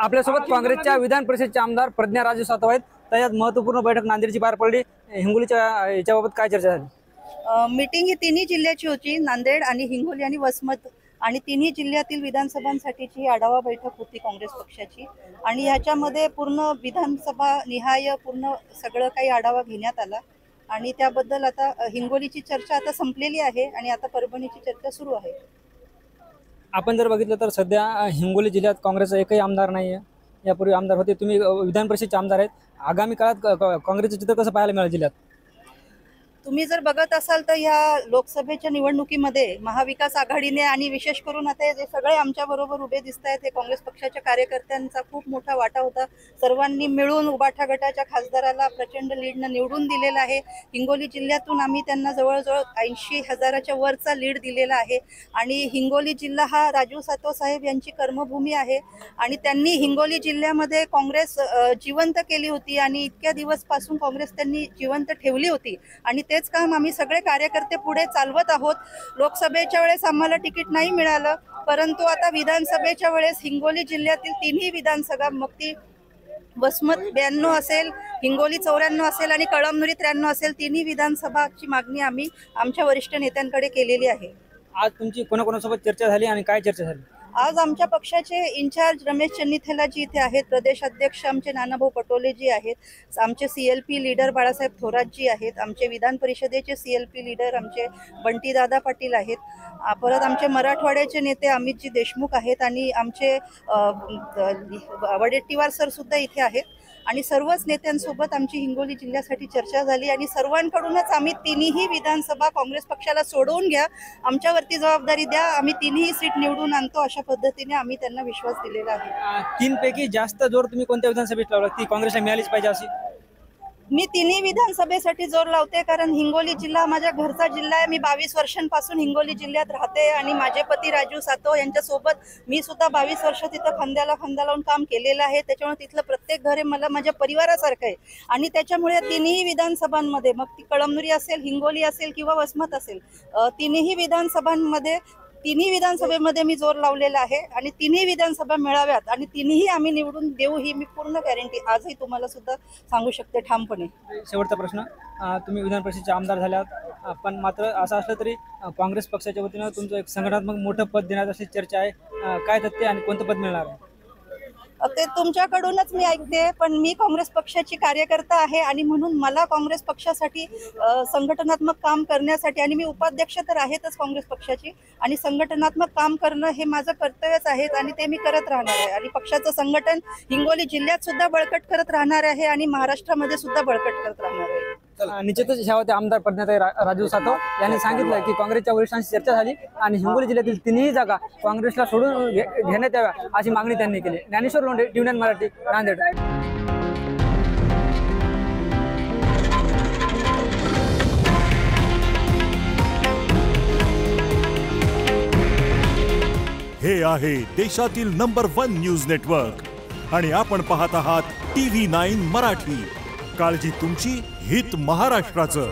आपल्यासोबत काँग्रेसच्या विधान परिषदेचे आमदार प्रज्ञा राजू सातव आहेत। त्यात महत्त्वपूर्ण बैठक नांदेडची पार पडली। हिंगोलीच्या याच्याबाबत काय चर्चा झाली? मीटिंग ही तिन्ही जिल्ह्याची होती, नांदेड आणि हिंगोली आणि वसमत, आणि तिन्ही जिल्ह्यातील विधानसभांसाठीची आढावा बैठक होती काँग्रेस पक्षाची। आणि ह्याच्यामध्ये पूर्ण विधानसभा निहाय पूर्ण सगळं काही आढावा घेण्यात आला। आणि त्याबद्दल आता हिंगोलीची चर्चा आता संपलेली आहे आणि आता परभणीची चर्चा सुरू आहे। आपण जर बघितलं तर सध्या हिंगोली जिल्ह्यात काँग्रेसचा एकही आमदार नाही आहे। यापूर्वी आमदार होते, तुम्ही विधान परिषदेचे आमदार आहेत। आगामी काळात काँग्रेसचं चित्र कसं पाहायला मिळेल जिल्ह्यात? तुम्ही जर बघत असाल तर या लोकसभेच्या निवडणुकीमध्ये महाविकास आघाडीने आणि विशेष करून आता जे सगळे आमच्या बरोबर उभे दिसत आहेत हे काँग्रेस पक्षाच्या कार्यकर्त्यांचा खूप मोठा वाटा होता। सर्वांनी मिळून उबाठा गटाच्या खासदाराला प्रचंड लीडनं निवडून दिलेला आहे। हिंगोली जिल्ह्यातून आम्ही त्यांना जवळजवळ 80,000च्या वरचा लीड दिलेला आहे। आणि हिंगोली जिल्हा हा राजू सातव साहेब यांची कर्मभूमी आहे आणि त्यांनी हिंगोली जिल्ह्यामध्ये काँग्रेस जिवंत केली होती आणि इतक्या दिवसपासून काँग्रेस त्यांनी जिवंत ठेवली होती आणि तेच काम आम्ही सगळे कार्यकर्ते पुढे चालवत आहोत। लोकसभेच्या वेळेस आम्हाला तिकीट नाही मिळालं, परंतु आता विधानसभेच्या वेळेस हिंगोली जिल्ह्यातील तिन्ही विधानसभा, मग ती वसमत 92 असेल, हिंगोली 94 असेल आणि कळमनुरी 93 असेल, तिन्ही विधानसभाची मागणी आम्ही आमच्या वरिष्ठ नेत्यांकडे केलेली आहे। आज तुमची कोणाकोणासोबत चर्चा झाली आणि काय चर्चा झाली? आज आमच्या पक्षाचे इन्चार्ज रमेश चन्नीथेलाजी इथे आहेत, प्रदेश अध्यक्ष आमचे नानाभाऊ पटोलेजी आहेत, आमचे CLP लीडर बाळासाहेब थोरातजी आहेत, आमचे विधान परिषदेचे CLP लीडर आमचे बंटीदादा पाटील आहेत, परत आमचे मराठवाड्याचे नेते अमितजी देशमुख आहेत आणि आमचे वडेट्टीवार सर सुद्धा इथे आहेत। आणि सर्वच नेत्यांसोबत आमची हिंगोली जिल्ह्यासाठी चर्चा झाली आणि सर्वांकडूनच आम्ही तिन्ही विधानसभा काँग्रेस पक्षाला सोडवून घ्या, आमच्यावरती जबाबदारी द्या, आम्ही तिन्ही सीट निवडून आणतो, अशा पद्धतीने आम्ही त्यांना विश्वास दिलेला आहे। 3 पैकी जास्त जोर तुम्ही कोणत्या विधानसभेत लावला? ती काँग्रेसला मिळालीच पाहिजे अशी? मी तिन्ही विधानसभेसाठी जोर लावते, कारण हिंगोली जिल्हा माझ्या घरचा जिल्हा आहे। मी 22 वर्षांपासून हिंगोली जिल्ह्यात राहते आणि माझे पती राजू सातव यांच्यासोबत मी सुद्धा 22 वर्ष तिथं खांद्याला खांदा लावून काम केलेलं आहे। त्याच्यामुळे तिथलं प्रत्येक घर हे मला माझ्या परिवारासारखं आहे आणि त्याच्यामुळे तिन्ही विधानसभांमध्ये, मग ती कळमनुरी असेल, हिंगोली असेल किंवा वसमत असेल, तिन्ही विधानसभेमध्ये मी जोर लावलेला आहे आणि तिन्ही विधानसभा मिळाव्यात आणि तिन्ही आम्ही निवडून देऊ ही मी पूर्ण गॅरंटी आजही तुम्हाला सुद्धा सांगू शकते ठामपणे। शेवटचा प्रश्न, तुम्ही विधान परिषदेचे आमदार झाल्यात, पण मात्र असं असलं तरी काँग्रेस पक्षाच्या वतीनं तुमचं एक संघटनात्मक मोठं पद देण्यात अशी चर्चा आहे, काय तथ्य आणि कोणतं पद मिळणार आहे? ते तुमच्याकडूनच मी ऐकते, पण मी काँग्रेस पक्षाची कार्यकर्ता आहे आणि म्हणून मला काँग्रेस पक्षासाठी संघटनात्मक काम करण्यासाठी, आणि मी उपाध्यक्ष तर आहेतच काँग्रेस पक्षाची, आणि संघटनात्मक काम करणं हे माझं कर्तव्यच आहे आणि ते मी करत राहणार आहे। आणि पक्षाचं संघटन हिंगोली जिल्ह्यात सुद्धा बळकट करत राहणार आहे आणि महाराष्ट्रामध्ये सुद्धा बळकट करत राहणार आहे। निश्चितच ह्या होत्या आमदार प्रज्ञाताई राजू सातव यांनी सांगितलं की काँग्रेसच्या वरिष्ठांशी चर्चा झाली आणि हिंगोली जिल्ह्यातील तिन्ही जागा काँग्रेसला सोडून घेण्यात याव्या अशी मागणी त्यांनी केली। ज्ञानेश्वर लोंढे, TV9 मराठी, नांदेड। हे आहे देशातील नंबर 1 न्यूज नेटवर्क आणि आपण पाहत आहात TV9 मराठी। काळजी तुमची, हित महाराष्ट्राचं।